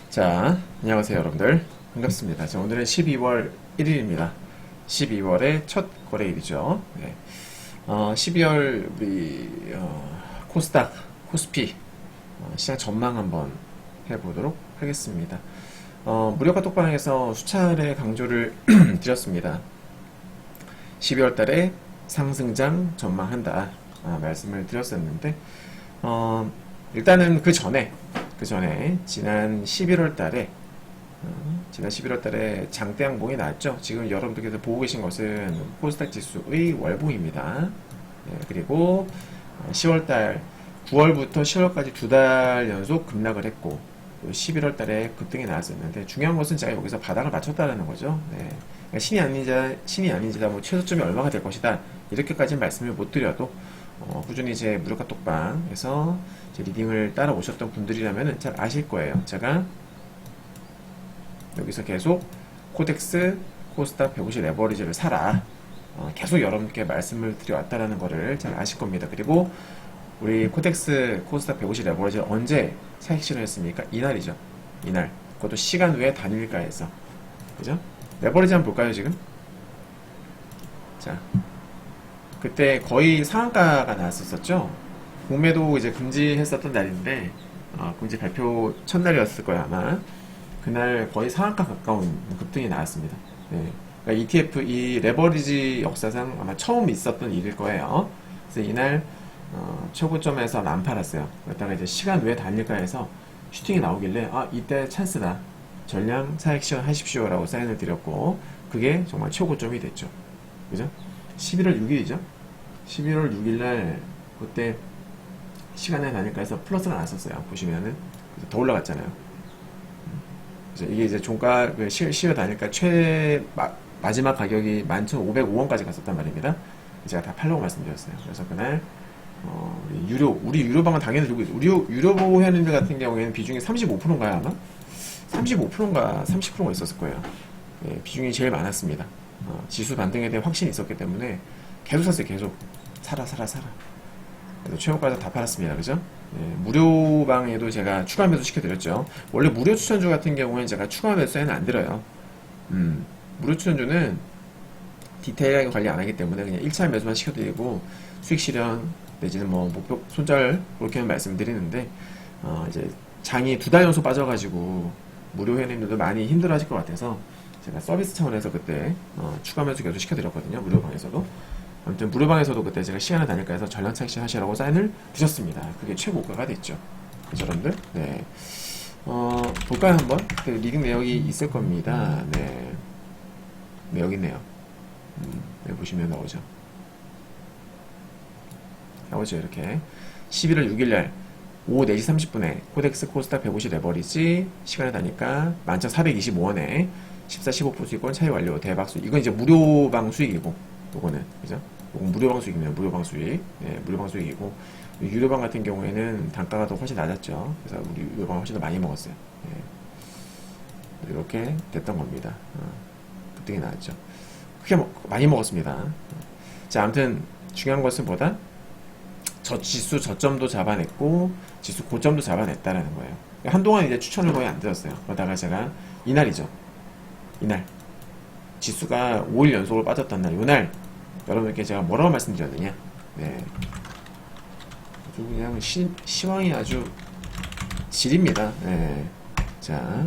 자, 안녕하세요 여러분들. 반갑습니다. 자, 오늘은 12월 1일입니다. 12월의 첫 거래일이죠. 네. 12월 우리 코스닥, 코스피 시장 전망 한번 해보도록 하겠습니다. 무료가 톡방에서 수차례 강조를 드렸습니다. 12월 달에 상승장 전망한다 말씀을 드렸었는데 일단은 그 전에 지난 11월 달에 장대양봉이 나왔죠. 지금 여러분들께서 보고 계신 것은 코스닥 지수의 월봉입니다. 네, 그리고 10월달 9월부터 10월까지 두 달 연속 급락을 했고 11월 달에 급등이 나왔었는데 중요한 것은 제가 여기서 바닥을 맞췄다는 거죠. 네. 그러니까 신이 아닌지다 뭐 최저점이 얼마가 될 것이다 이렇게까지 말씀을 못 드려도 꾸준히 제 무료카 톡방에서 제 리딩을 따라오셨던 분들이라면 잘 아실 거예요. 제가 여기서 계속 코덱스 코스닥 150 레버리지를 사라 계속 여러분께 말씀을 드려왔다라는 거를 잘 아실 겁니다. 그리고 우리 코덱스 코스닥 150 레버리지를 언제 사익 실현했습니까? 이날이죠. 이날. 그것도 시간 외 단일가에서. 그죠? 레버리지 한번 볼까요, 지금? 자. 그때 거의 상한가가 나왔었죠. 공매도 이제 금지했었던 날인데, 금지 발표 첫날이었을 거예요, 아마. 그날 거의 상한가 가까운 급등이 나왔습니다. 네. 그러니까 ETF, 이 레버리지 역사상 아마 처음 있었던 일일 거예요. 그래서 이날, 최고점에서 안 팔았어요. 그러다가 이제 시간 외 단일가에서 슈팅이 나오길래, 이때 찬스다. 전량 사익 실현하십시오라고 사인을 드렸고, 그게 정말 최고점이 됐죠. 그죠? 11월 6일이죠. 11월 6일날 그때 시간에 다닐까해서 플러스가 나왔었어요. 보시면은 더 올라갔잖아요. 그래서 이게 이제 종가 시효 다닐까 마지막 가격이 11,505원까지 갔었단 말입니다. 제가 다 팔려고 말씀드렸어요. 그래서 그날 우리 유료방은 당연히 들고 있어요. 유료 회원님들 같은 경우에는 비중이 35%인가요 아마? 35%인가 30%가 있었을 거예요. 네, 비중이 제일 많았습니다. 지수 반등에 대한 확신이 있었기 때문에 계속 샀어요. 계속 사라. 그래서 최고가에서 다 팔았습니다. 그죠? 네, 무료방에도 제가 추가 매수 시켜드렸죠. 원래 무료 추천주 같은 경우에는 제가 추가 매수에는 안 들어요. 무료 추천주는 디테일하게 관리 안 하기 때문에 그냥 1차 매수만 시켜드리고 수익 실현 내지는 뭐 목표 손절 그렇게는 말씀드리는데 이제 장이 두 달 연속 빠져가지고 무료 회원님들도 많이 힘들어하실 것 같아서 제가 서비스 차원에서 그때 추가 매수 계속 시켜드렸거든요. 무료방에서도. 아무튼 무료방에서도 그때 제가 시간을 다닐까 해서 전량 착시 하시라고 사인을 드렸습니다. 그게 최고가가 됐죠. 그죠, 여러분들? 네. 볼까요, 한번? 그 리딩 내역이 있을 겁니다. 네. 네, 여기 있네요. 네, 보시면 나오죠. 나오죠, 이렇게. 11월 6일날 오후 4시 30분에 코덱스 코스닥 150 레버리지 시간을 다니까 11,425원에 14, 15% 수익권 차이 완료 대박 수익. 이건 이제 무료방 수익이고, 요거는 그죠? 요건 무료방 수익입니다. 무료방 수익. 네, 무료방 수익이고 유료방 같은 경우에는 단가가 더 훨씬 낮았죠. 그래서 우리 유료방 훨씬 더 많이 먹었어요. 네. 이렇게 됐던 겁니다. 급등이 나왔죠. 크게 많이 먹었습니다. 자, 아무튼 중요한 것은 뭐다? 지수 저점도 잡아냈고 지수 고점도 잡아냈다라는 거예요. 한동안 이제 추천을 거의 안 드렸어요. 그러다가 제가 이날이죠. 이날 지수가 5일 연속으로 빠졌던 날, 요날 여러분께 제가 뭐라고 말씀드렸느냐? 네, 아주 그냥 시황이 아주 질입니다. 네. 자,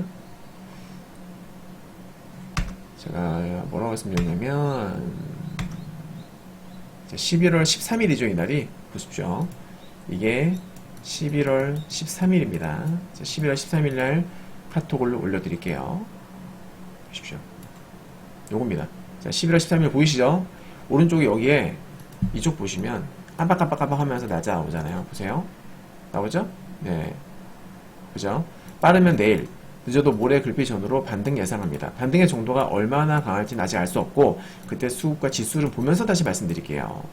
제가 뭐라고 말씀드렸냐면 11월 13일이죠. 이날이 보십시오. 이게 11월 13일입니다. 11월 13일날 카톡을 올려드릴게요. 보십시오. 요겁니다. 자, 11월 13일 보이시죠? 오른쪽에 여기에 이쪽 보시면 깜빡깜빡깜빡 하면서 낮아 나오잖아요. 보세요. 나오죠? 네. 그죠? 빠르면 내일, 늦어도 모레 글피 전후로 반등 예상합니다. 반등의 정도가 얼마나 강할지는 아직 알 수 없고 그때 수급과 지수를 보면서 다시 말씀드릴게요.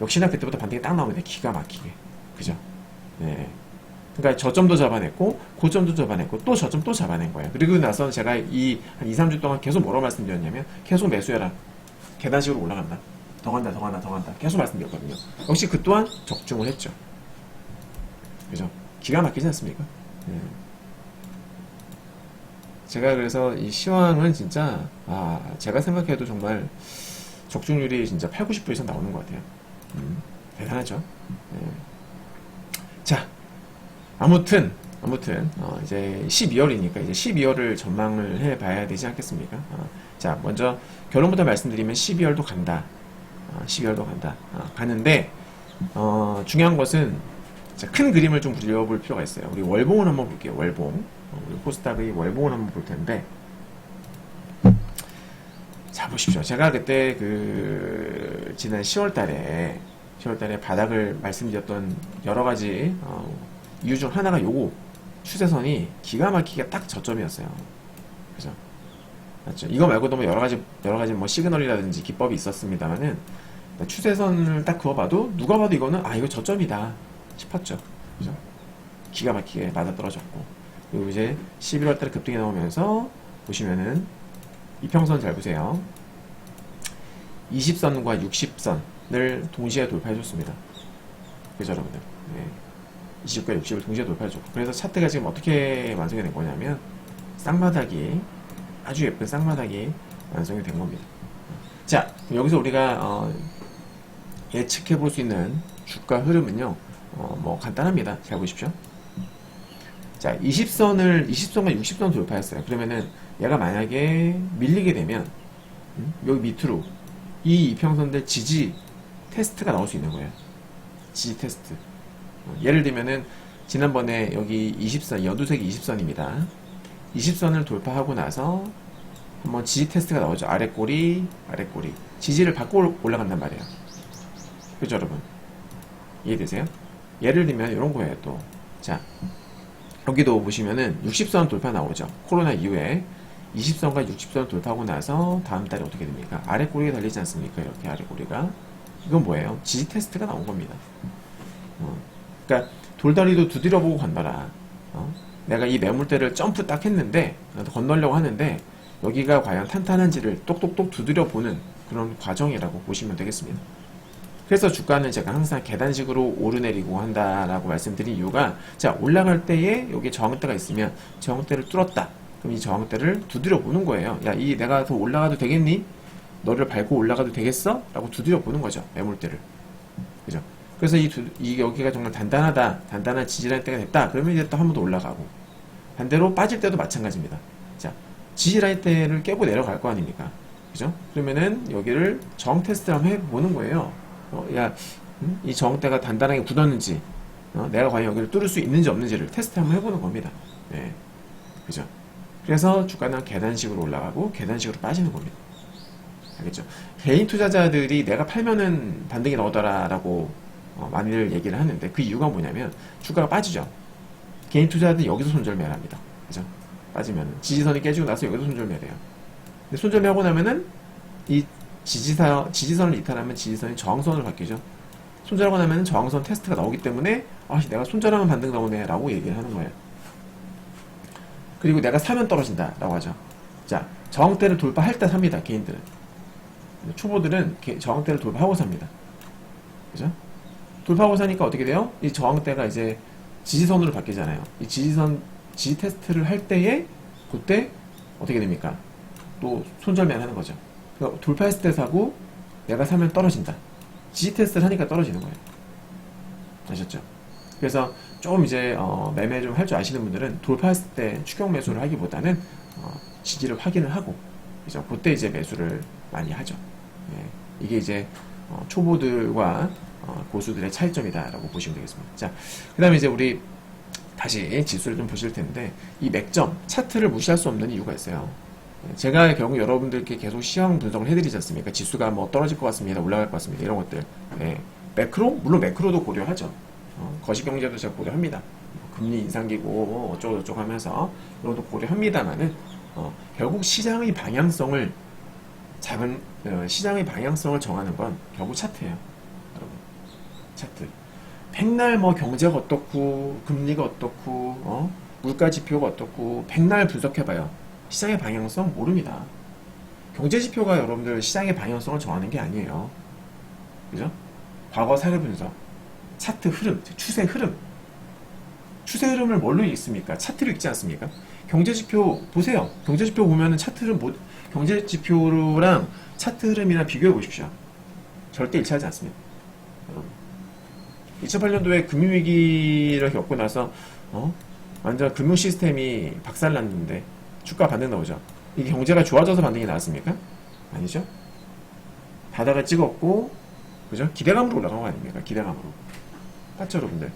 역시나 그때부터 반등이 딱 나오는데 기가 막히게. 그죠? 네. 그러니까 저점도 잡아냈고 고점도 잡아냈고 또 저점 또 잡아낸 거예요. 그리고 나서 제가 한 2, 3주 동안 계속 뭐라고 말씀드렸냐면 계속 매수해라. 계단식으로 올라간다. 더 간다. 계속 말씀드렸거든요. 역시 그 또한 적중을 했죠. 그죠? 기가 막히지 않습니까? 예. 제가 그래서 이 시황은 진짜 제가 생각해도 정말 적중률이 진짜 8, 90% 이상 나오는 것 같아요. 대단하죠. 예. 자, 아무튼 이제 12월이니까 이제 12월을 전망을 해봐야 되지 않겠습니까? 자, 먼저 결론부터 말씀드리면 12월도 간다. 12월도 간다. 가는데 중요한 것은 큰 그림을 좀 그려볼 필요가 있어요. 우리 월봉을 한번 볼게요. 월봉. 우리 코스닥의 월봉을 한번 볼 텐데, 자 보십시오. 제가 그때 지난 10월달에 바닥을 말씀드렸던 여러 가지 이유 중 하나가 요거 추세선이 기가 막히게 딱 저점이었어요. 그죠? 맞죠? 이거 말고도 뭐 여러 가지 뭐 시그널이라든지 기법이 있었습니다만은 추세선을 딱 그어봐도 누가 봐도 이거는 이거 저점이다 싶었죠. 그죠? 기가 막히게 맞아 떨어졌고, 그리고 이제 11월달에 급등이 나오면서 보시면은 이평선 잘 보세요. 20선과 60선을 동시에 돌파해줬습니다. 그죠, 여러분들? 네. 20과 60을 동시에 돌파해줬고, 그래서 차트가 지금 어떻게 완성이 된 거냐면 아주 예쁜 쌍마닥이 완성이 된 겁니다. 자, 여기서 우리가 예측해 볼 수 있는 주가 흐름은요, 뭐 간단합니다. 잘 보십시오. 자, 20선과 60선 돌파했어요. 그러면은 얘가 만약에 밀리게 되면 여기 밑으로 이 이평선들 지지 테스트가 나올 수 있는 거예요. 지지 테스트. 예를 들면은 지난번에 여기 20선, 연두색이 20선입니다. 20선을 돌파하고 나서 한번 지지 테스트가 나오죠. 아랫꼬리. 지지를 받고 올라간단 말이에요. 그죠, 여러분? 이해되세요? 예를 들면 이런 거예요, 또. 자, 여기도 보시면은 60선 돌파 나오죠. 코로나 이후에 20선과 60선 돌파하고 나서 다음 달에 어떻게 됩니까? 아랫꼬리가 달리지 않습니까? 이렇게 아랫꼬리가. 이건 뭐예요? 지지 테스트가 나온 겁니다. 그러니까 돌다리도 두드려보고 건너라. 내가 이 매물대를 점프 딱 했는데 건너려고 하는데 여기가 과연 탄탄한지를 똑똑똑 두드려보는 그런 과정이라고 보시면 되겠습니다. 그래서 주가는 제가 항상 계단식으로 오르내리고 한다라고 말씀드린 이유가, 자, 올라갈 때에 여기 저항대가 있으면 저항대를 뚫었다. 그럼 이 저항대를 두드려 보는 거예요. 야, 내가 더 올라가도 되겠니? 너를 밟고 올라가도 되겠어? 라고 두드려 보는 거죠. 매물대를. 그죠? 그래서 여기가 정말 단단한 지지라인 때가 됐다. 그러면 이제 또 한 번 더 올라가고. 반대로 빠질 때도 마찬가지입니다. 자, 지지라인 때를 깨고 내려갈 거 아닙니까? 그죠? 그러면은 여기를 저항 테스트를 한번 해보는 거예요. 이 저항대가 단단하게 굳었는지, 내가 과연 여기를 뚫을 수 있는지 없는지를 테스트 한번 해보는 겁니다. 네. 그죠? 그래서 주가는 계단식으로 올라가고 계단식으로 빠지는 겁니다. 알겠죠? 개인 투자자들이 내가 팔면은 반등이 나오더라라고 많이들 얘기를 하는데, 그 이유가 뭐냐면 주가가 빠지죠. 개인 투자자들이 여기서 손절매를 합니다. 그죠? 빠지면은 지지선이 깨지고 나서 여기서 손절매를 해요. 근데 손절매하고 나면은 이 지지선을 이탈하면 지지선이 저항선으로 바뀌죠. 손절하고 나면 저항선 테스트가 나오기 때문에 내가 손절하면 반등 나오네 라고 얘기를 하는 거예요. 그리고 내가 사면 떨어진다 라고 하죠. 자, 저항대를 돌파할 때 삽니다. 개인들은. 초보들은 저항대를 돌파하고 삽니다. 그죠? 돌파하고 사니까 어떻게 돼요? 이 저항대가 이제 지지선으로 바뀌잖아요. 이 지지 테스트를 할 때에 그때 어떻게 됩니까? 또 손절매를 하는 거죠. 그러니까 돌파했을 때 사고 내가 사면 떨어진다. 지지 테스트를 하니까 떨어지는 거예요. 아셨죠? 그래서 조금 이제 매매 좀 할 줄 아시는 분들은 돌파했을 때 추격 매수를 하기보다는 지지를 확인을 하고, 그죠? 그때 이제 매수를 많이 하죠. 예, 이게 이제 초보들과 고수들의 차이점이다라고 보시면 되겠습니다. 자, 그 다음에 이제 우리 다시 지수를 좀 보실 텐데, 이 맥점 차트를 무시할 수 없는 이유가 있어요. 제가 결국 여러분들께 계속 시황 분석을 해드리지 않습니까? 지수가 뭐 떨어질 것 같습니다, 올라갈 것 같습니다, 이런 것들. 네. 물론 매크로도 고려하죠. 거시경제도 제가 고려합니다. 금리 인상기고 어쩌고저쩌고 하면서 이런 것도 고려합니다만은 결국 시장의 방향성을 정하는 건 결국 차트예요. 여러분, 차트. 백날 뭐 경제가 어떻고 금리가 어떻고 물가 지표가 어떻고 백날 분석해봐요. 시장의 방향성 모릅니다. 경제지표가 여러분들 시장의 방향성을 정하는 게 아니에요. 그죠? 과거 사례 분석, 차트 흐름, 추세 추세 흐름을 뭘로 읽습니까? 차트로 읽지 않습니까? 경제지표 보세요. 경제지표 보면은 차트를 경제지표랑 차트 흐름이랑 비교해 보십시오. 절대 일치하지 않습니다. 2008년도에 금융위기를 겪고 나서 완전 금융 시스템이 박살났는데 주가 반등 나오죠. 이게 경제가 좋아져서 반등이 나왔습니까? 아니죠. 바닥을 찍었고, 그죠? 기대감으로 올라간 거 아닙니까? 기대감으로. 맞죠, 여러분들?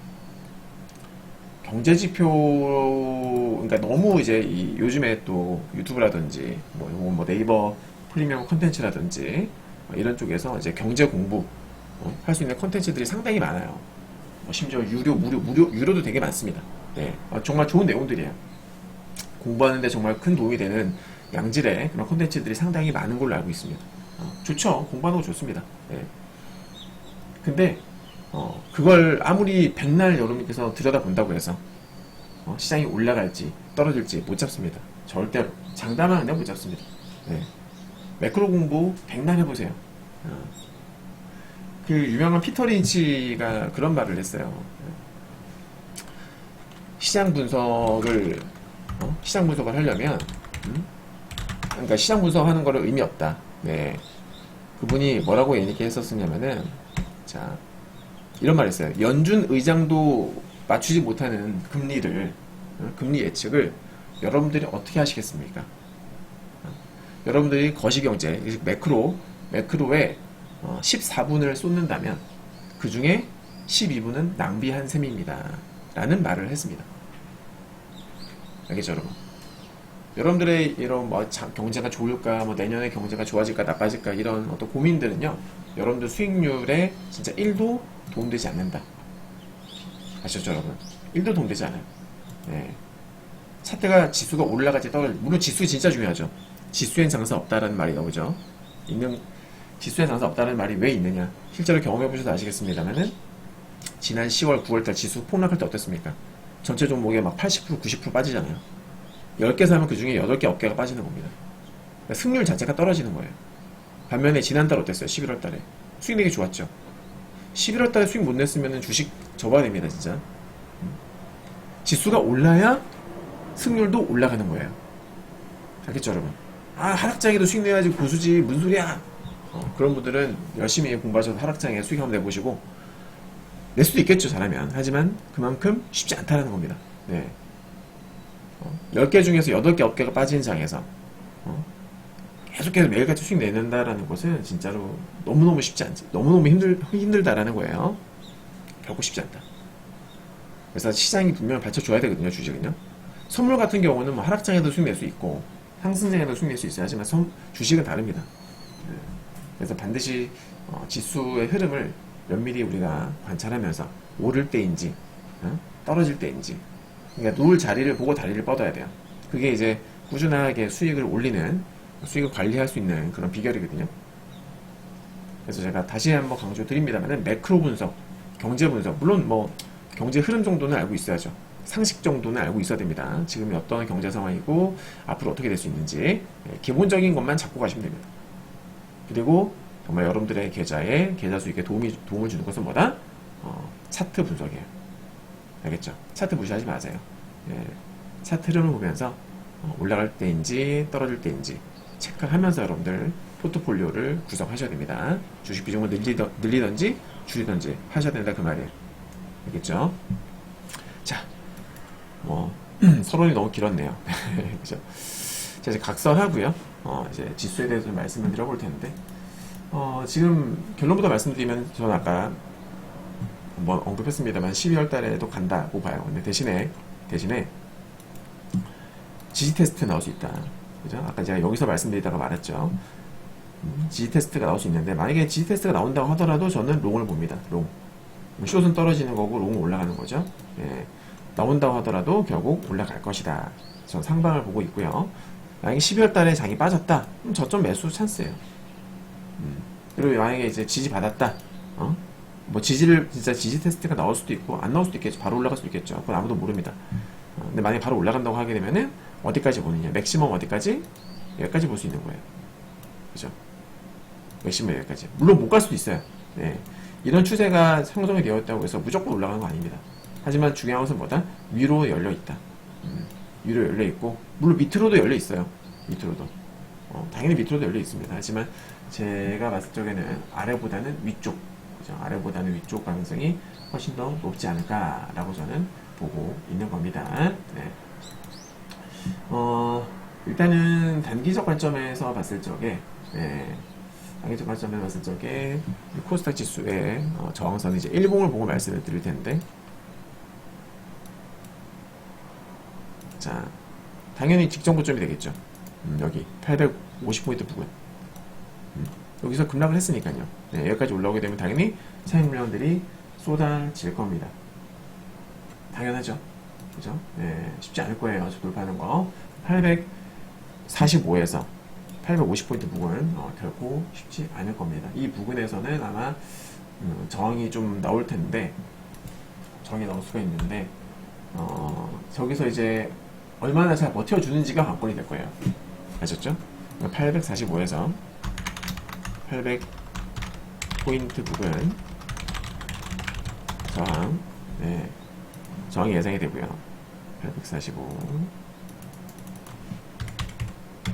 경제지표, 그러니까 너무 이제 요즘에 또 유튜브라든지 뭐 네이버 프리미엄 컨텐츠라든지 이런 쪽에서 이제 경제 공부 할 수 있는 컨텐츠들이 상당히 많아요. 심지어 유료도 되게 많습니다. 네, 정말 좋은 내용들이에요. 공부하는데 정말 큰 도움이 되는 양질의 그런 컨텐츠들이 상당히 많은 걸로 알고 있습니다. 좋죠. 공부하는 거 좋습니다. 네. 근데 그걸 아무리 백날 여러분께서 들여다본다고 해서 시장이 올라갈지 떨어질지 못 잡습니다. 절대로 장담하는데 못 잡습니다. 네. 매크로 공부 백날 해보세요. 그 유명한 피터 린치가 그런 말을 했어요. 시장 분석을 하려면 그러니까 시장 분석하는 거를 의미 없다. 네. 그분이 뭐라고 얘기했었냐면은 자 이런 말 했어요. 연준 의장도 맞추지 못하는 금리 예측을 여러분들이 어떻게 하시겠습니까? 여러분들이 거시경제 매크로에 14분을 쏟는다면 그 중에 12분은 낭비한 셈입니다. 라는 말을 했습니다. 알겠죠, 여러분? 여러분들의 이런 경제가 좋을까, 내년에 경제가 좋아질까, 나빠질까 이런 어떤 고민들은요, 여러분들 수익률에 진짜 1도 도움되지 않는다. 아시죠, 여러분? 1도 도움되지 않아요. 네. 차트가 지수가 올라갈지 떨어질지, 물론 지수 진짜 중요하죠. 지수엔 장사 없다라는 말이 나오죠. 지수엔 장사 없다는 말이 왜 있느냐? 실제로 경험해보셔서 아시겠습니다만은 지난 10월, 9월달 지수 폭락할 때 어땠습니까? 전체 종목에 막 80%, 90% 빠지잖아요. 10개 사면 그 중에 8개, 9개가 빠지는 겁니다. 그러니까 승률 자체가 떨어지는 거예요. 반면에 지난달 어땠어요? 11월 달에. 수익 내기 좋았죠. 11월 달에 수익 못 냈으면 주식 접어야 됩니다, 진짜. 지수가 올라야 승률도 올라가는 거예요. 알겠죠, 여러분? 하락장에도 수익 내야지 고수지, 무슨 소리야? 그런 분들은 열심히 공부하셔서 하락장에 수익 한번 내보시고, 낼 수도 있겠죠, 잘하면. 하지만 그만큼 쉽지 않다는 겁니다. 네. 10개 중에서 8개, 9개가 빠지는 장에서 계속해서 매일같이 수익 내는다라는 것은 진짜로 너무너무 쉽지 않지. 너무너무 힘들다라는 거예요. 결코 쉽지 않다. 그래서 시장이 분명히 받쳐줘야 되거든요, 주식은요. 선물 같은 경우는 하락장에도 수익 낼 수 있고 상승장에도 수익 낼 수 있어요. 하지만 주식은 다릅니다. 그래서 반드시 지수의 흐름을 면밀히 우리가 관찰하면서 오를 때인지 떨어질 때인지, 그러니까 놓을 자리를 보고 다리를 뻗어야 돼요. 그게 이제 꾸준하게 수익을 관리할 수 있는 그런 비결이거든요. 그래서 제가 다시 한번 강조 드립니다만은 매크로 분석, 경제 분석, 물론 경제 흐름 정도는 알고 있어야죠. 상식 정도는 알고 있어야 됩니다. 지금이 어떤 경제 상황이고 앞으로 어떻게 될 수 있는지 기본적인 것만 잡고 가시면 됩니다. 그리고 정말 여러분들의 계좌 수익에 도움을 주는 것은 뭐다? 차트 분석이에요. 알겠죠? 차트 무시하지 마세요. 차트 흐름을 보면서 올라갈 때인지 떨어질 때인지 체크하면서 여러분들 포트폴리오를 구성하셔야 됩니다. 주식 비중을 늘리던지 줄이던지 하셔야 된다, 그 말이에요. 알겠죠? 자, 서론이 너무 길었네요. 그죠? 자, 이제 각설하고요. 이제 지수에 대해서 말씀을 드려볼 텐데, 지금 결론부터 말씀드리면 저는 아까 한번 언급했습니다만 12월 달에도 간다고 봐요. 근데 대신에 지지 테스트 나올 수 있다. 그죠? 아까 제가 여기서 말씀드리다가 말했죠. 지지 테스트가 나올 수 있는데, 만약에 지지 테스트가 나온다고 하더라도 저는 롱을 봅니다. 롱. 숏은 떨어지는 거고 롱은 올라가는 거죠. 나온다고 하더라도 결국 올라갈 것이다. 전 상방을 보고 있고요. 만약에 12월 달에 장이 빠졌다. 그럼 저점 매수 찬스예요. 그리고 만약에 이제 지지 받았다. 진짜 지지 테스트가 나올 수도 있고 안 나올 수도 있겠죠. 바로 올라갈 수도 있겠죠. 그건 아무도 모릅니다. 근데 만약에 바로 올라간다고 하게 되면은 어디까지 보느냐? 맥시멈 어디까지? 여기까지 볼 수 있는 거예요. 그죠? 맥시멈 여기까지. 물론 못 갈 수도 있어요. 이런 추세가 형성이 되어 있다고 해서 무조건 올라가는 거 아닙니다. 하지만 중요한 것은 뭐다? 위로 열려 있다. 위로 열려 있고, 물론 밑으로도 열려 있어요. 밑으로도. 당연히 밑으로도 열려 있습니다. 하지만 제가 봤을 적에는 아래보다는 위쪽, 그죠? 아래보다는 위쪽 가능성이 훨씬 더 높지 않을까라고 저는 보고 있는 겁니다. 네. 일단은 단기적 관점에서 봤을 적에, 네. 단기적 관점에서 봤을 적에, 코스닥 지수의 저항선은 이제 일봉을 보고 말씀을 드릴 텐데, 자, 당연히 직전 고점이 되겠죠. 여기 850포인트 부근. 여기서 급락을 했으니까요. 네, 여기까지 올라오게 되면 당연히 차익 물량들이 쏟아질 겁니다. 당연하죠. 그죠? 네, 쉽지 않을 거예요. 저 돌파하는 거. 845에서 850포인트 부근 결코 쉽지 않을 겁니다. 이 부근에서는 아마 저항이 좀 나올 텐데, 저항이 나올 수가 있는데, 저기서 이제 얼마나 잘 버텨주는지가 관건이 될 거예요. 아셨죠? 845에서 800포인트 부근 저항, 네, 저항이 예상이 되고요. 845,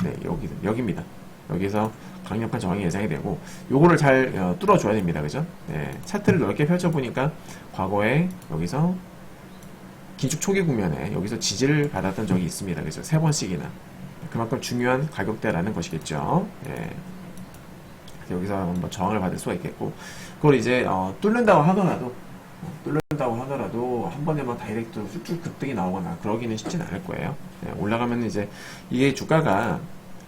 네, 여기입니다. 여기서 강력한 저항이 예상이 되고, 요거를 잘 뚫어줘야 됩니다. 그죠? 네, 차트를 넓게 펼쳐보니까 과거에 여기서 기축 초기 국면에 여기서 지지를 받았던 적이 있습니다. 그죠? 3번씩이나. 그만큼 중요한 가격대라는 것이겠죠. 예. 여기서 한번 저항을 받을 수가 있겠고, 그걸 이제 뚫는다고 하더라도 한 번에만 다이렉트로 쑥쑥 급등이 나오거나 그러기는 쉽진 않을 거예요. 예. 올라가면 이제 이게 주가가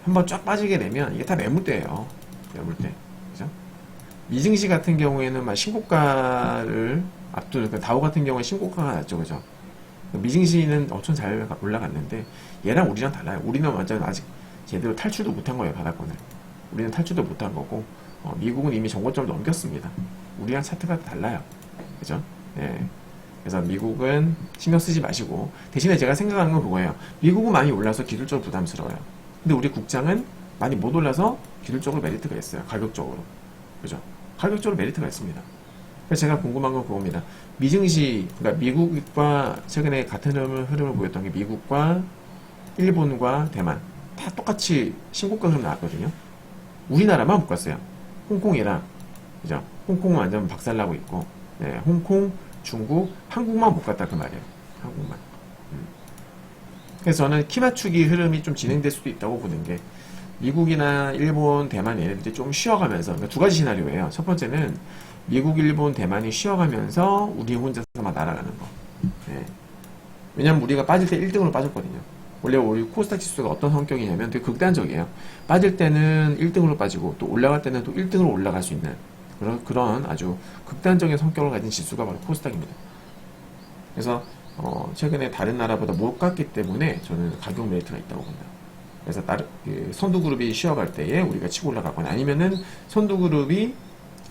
한번 쫙 빠지게 되면 이게 다 매물대예요. 매물대. 그죠? 미증시 같은 경우에는 막 신고가를 앞두는, 그러니까 다우 같은 경우에 신고가가 났죠. 그죠? 미증시는 엄청 잘 올라갔는데 얘랑 우리랑 달라요. 우리는 완전 아직 제대로 탈출도 못한 거예요. 바닥권을. 우리는 탈출도 못한 거고, 미국은 이미 정고점을 넘겼습니다. 우리랑 차트가 달라요. 그죠? 예. 그래서 미국은 신경 쓰지 마시고, 대신에 제가 생각하는 건 그거예요. 미국은 많이 올라서 기술적으로 부담스러워요. 근데 우리 국장은 많이 못 올라서 기술적으로 메리트가 있어요. 가격적으로. 그죠? 가격적으로 메리트가 있습니다. 그래서 제가 궁금한 건 그겁니다. 미증시, 그러니까 미국과 최근에 같은 흐름을 보였던 게 미국과 일본과 대만 다 똑같이 신고가 흐름 나왔거든요. 우리나라만 못 갔어요. 홍콩이랑, 그죠? 홍콩은 완전 박살나고 있고, 네, 홍콩, 중국, 한국만 못 갔다 그 말이에요. 한국만. 그래서 저는 키 맞추기 흐름이 좀 진행될 수도 있다고 보는 게, 미국이나 일본, 대만 얘네들이 좀 쉬어가면서, 그러니까 두 가지 시나리오예요. 첫 번째는 미국, 일본, 대만이 쉬어가면서 우리 혼자서 막 날아가는 거. 네. 왜냐면 우리가 빠질 때 1등으로 빠졌거든요. 원래 우리 코스닥 지수가 어떤 성격이냐면 되게 극단적이에요. 빠질 때는 1등으로 빠지고 또 올라갈 때는 또 1등으로 올라갈 수 있는 그런 아주 극단적인 성격을 가진 지수가 바로 코스닥입니다. 그래서 최근에 다른 나라보다 못 갔기 때문에 저는 가격 메리트가 있다고 봅니다. 그래서 선두그룹이 쉬어갈 때에 우리가 치고 올라가거나, 아니면은 선두그룹이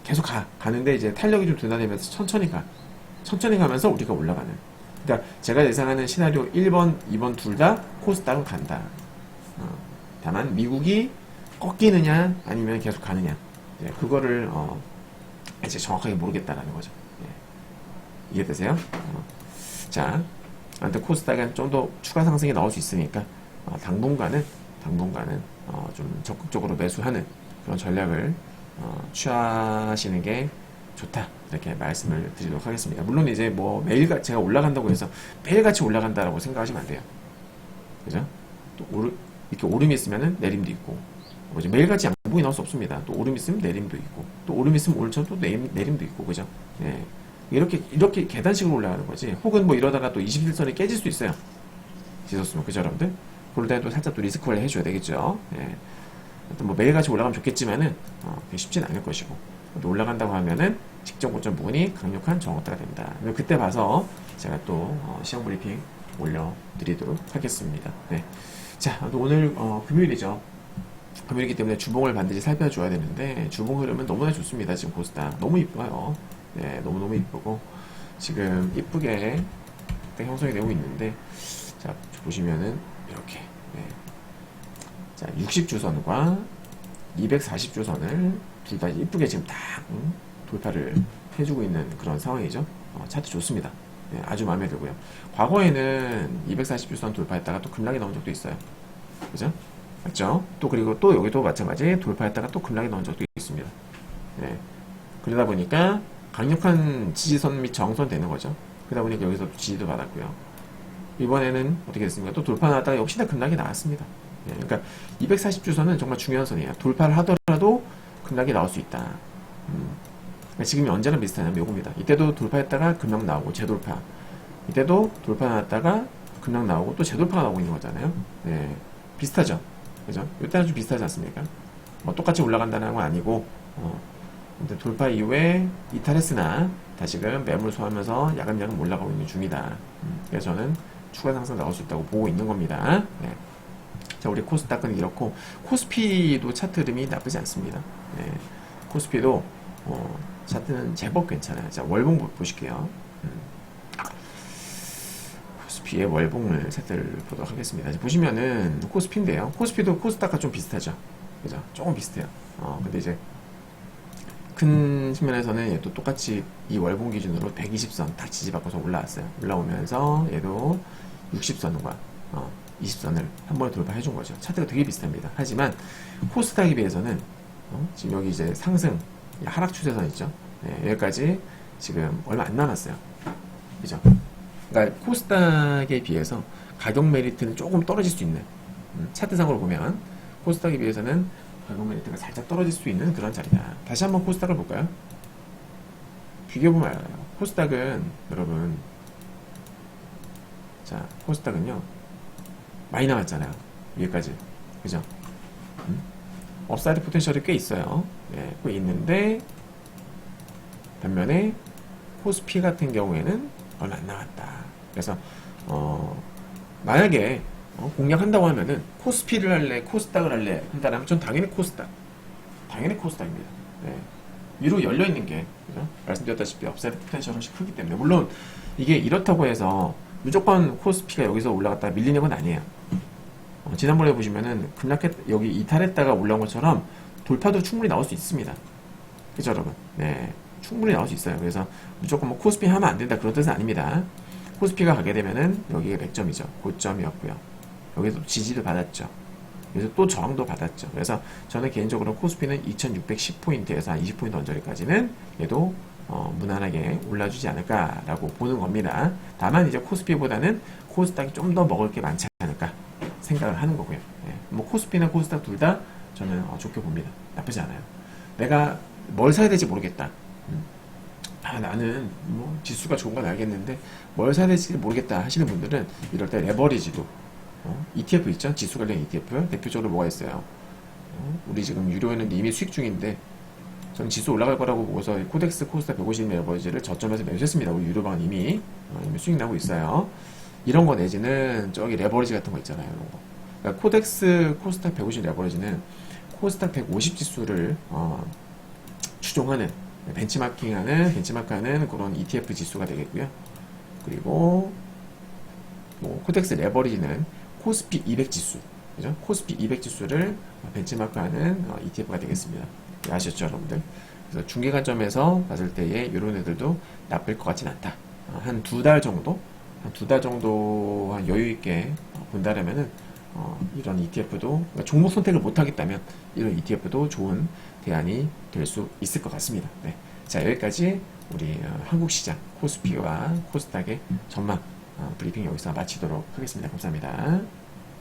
계속 가는데 이제 탄력이 좀 둔화되면서 천천히 가면서 우리가 올라가는. 그러니까 제가 예상하는 시나리오 1번, 2번 둘 다 코스닥은 간다. 다만 미국이 꺾이느냐 아니면 계속 가느냐, 그거를 이제 정확하게 모르겠다라는 거죠. 예. 이해되세요? 자, 아무튼 코스닥은 좀 더 추가 상승이 나올 수 있으니까 당분간은 좀 적극적으로 매수하는 그런 전략을 취하시는 게 좋다, 이렇게 말씀을 드리도록 하겠습니다. 물론 이제 뭐 매일같이 제가 올라간다고 해서 매일같이 올라간다라고 생각하시면 안 돼요. 그죠? 또 이렇게 오름이 있으면은 내림도 있고, 뭐지, 매일같이 양봉이 나올 수 없습니다. 또 오름 있으면 내림도 있고, 또 오름 있으면 오늘처럼 또 내림도 있고, 그죠? 예. 이렇게 계단식으로 올라가는 거지. 혹은 뭐 이러다가 또 21선이 깨질 수도 있어요. 지졌으면, 그죠, 여러분들? 그럴 때는 또 살짝 또 리스크 관리 해줘야 되겠죠. 예. 뭐 매일같이 올라가면 좋겠지만은 그게 쉽진 않을 것이고, 또 올라간다고 하면은 직전 고점 부분이 강력한 저항대가 됩니다. 그때 봐서 제가 또 시험 브리핑 올려드리도록 하겠습니다. 네. 자, 오늘 금요일이죠. 금요일이기 때문에 주봉을 반드시 살펴줘야 되는데, 주봉 흐름은 너무나 좋습니다. 지금 코스닥 너무 이뻐요. 네, 너무너무 이쁘고 지금 이쁘게 형성이 되고 있는데, 자, 보시면은 이렇게, 네. 자, 60주선과 240주선을 둘 다 이쁘게 지금 딱 돌파를 해주고 있는 그런 상황이죠. 차트 좋습니다. 네, 아주 마음에 들고요. 과거에는 240주선 돌파했다가 또 급락이 나온 적도 있어요. 그죠? 맞죠? 또 그리고 또 여기도 마찬가지 돌파했다가 또 급락이 나온 적도 있습니다. 네. 그러다 보니까 강력한 지지선 및 정선 되는 거죠. 그러다 보니까 여기서 지지도 받았고요. 이번에는 어떻게 됐습니까? 또 돌파 나왔다가 역시나 급락이 나왔습니다. 네. 그러니까 240주선은 정말 중요한 선이에요. 돌파를 하더라도 급락이 나올 수 있다. 그러니까 지금이 언제나 비슷하냐면 요겁니다. 이때도 돌파했다가 급락 나오고 재돌파. 이때도 돌파 나왔다가 급락 나오고 또 재돌파가 나오고 있는 거잖아요. 네. 비슷하죠? 그죠? 이때는 좀 비슷하지 않습니까? 뭐 똑같이 올라간다는 건 아니고, 근데 돌파 이후에 이탈했으나 다시금 매물 소화하면서 야금야금 올라가고 있는 중이다. 그래서 저는 추가 상승 나올 수 있다고 보고 있는 겁니다. 네. 자, 우리 코스닥은 이렇고, 코스피도 차트 흐름이 나쁘지 않습니다. 네. 코스피도 차트는 제법 괜찮아요. 자, 월봉 보실게요. 코스피의 월봉을 차트를 보도록 하겠습니다. 보시면은 코스피인데요. 코스피도 코스닥과 좀 비슷하죠. 그죠? 조금 비슷해요. 근데 이제 큰 측면에서는 얘도 똑같이 이 월봉 기준으로 120선 딱 지지받고서 올라왔어요. 올라오면서 얘도 60선과 20선을 한 번에 돌파해 준 거죠. 차트가 되게 비슷합니다. 하지만 코스닥에 비해서는 지금 여기 이제 상승 하락 추세선 있죠. 네, 여기까지 지금 얼마 안 남았어요. 그죠? 그러니까 코스닥에 비해서 가격 메리트는 조금 떨어질 수 있는 차트상으로 보면 코스닥에 비해서는 가격 메리트가 살짝 떨어질 수 있는 그런 자리다. 다시 한번 코스닥을 볼까요? 비교해보면 알아요. 코스닥은 여러분, 자, 코스닥은요 많이 남았잖아요. 위에까지. 그죠? 업사이드 포텐셜이 꽤 있어요. 예, 꽤 있는데 반면에 코스피 같은 경우에는 얼마 안 나왔다. 그래서 만약에 공략한다고 하면은 코스피를 할래, 코스닥을 할래 한다면 전 당연히 코스닥, 당연히 코스닥입니다. 네. 위로 열려 있는 게 그죠? 말씀드렸다시피 업사이드 포텐셜이 훨씬 크기 때문에 물론 이게 이렇다고 해서 무조건 코스피가 여기서 올라갔다 밀리는 건 아니에요. 지난번에 보시면은 여기 이탈했다가 올라온 것처럼 돌파도 충분히 나올 수 있습니다. 그죠 여러분? 네, 충분히 나올 수 있어요. 그래서 무조건 뭐 코스피 하면 안 된다 그런 뜻은 아닙니다. 코스피가 가게 되면은 여기가 맥점이죠. 고점이었고요. 여기서 지지도 받았죠. 그래서 또 저항도 받았죠. 그래서 저는 개인적으로 코스피는 2610포인트에서 한 20포인트 언저리까지는 얘도 무난하게 올라주지 않을까라고 보는 겁니다. 다만 이제 코스피보다는 코스닥이 좀 더 먹을 게 많지 않을까 생각을 하는 거고요. 네. 뭐 코스피나 코스닥 둘 다 저는 좋게 봅니다. 나쁘지 않아요. 내가 뭘 사야 될지 모르겠다. 나는 뭐 지수가 좋은 건 알겠는데 뭘 사야 될지 모르겠다 하시는 분들은 이럴 때 레버리지도 ETF 있죠? 지수 관련 ETF 대표적으로 뭐가 있어요? 우리 지금 유료에는 이미 수익 중인데 전 지수 올라갈 거라고 보고서 코덱스 코스닥 150 레버리지를 저점에서 매수했습니다. 우리 유료방은 이미 수익 나고 있어요. 이런 거 내지는 저기 레버리지 같은 거 있잖아요. 이런 거. 그러니까 코덱스 코스닥 150 레버리지는 코스닥 150 지수를 추종하는 벤치마크하는 그런 ETF 지수가 되겠고요. 그리고 뭐 코덱스 레버리지는 코스피 200 지수, 그죠? 코스피 200 지수를 벤치마크하는 ETF가 되겠습니다. 아셨죠, 여러분들? 그래서 중계 관점에서 봤을 때에 이런 애들도 나쁠 것 같진 않다. 한 두 달 정도, 한 여유 있게 본다라면은 이런 ETF도 그러니까 종목 선택을 못 하겠다면 이런 ETF도 좋은 대안이 될 수 있을 것 같습니다. 네. 자, 여기까지 우리 한국 시장 코스피와 코스닥의 전망 브리핑 여기서 마치도록 하겠습니다. 감사합니다.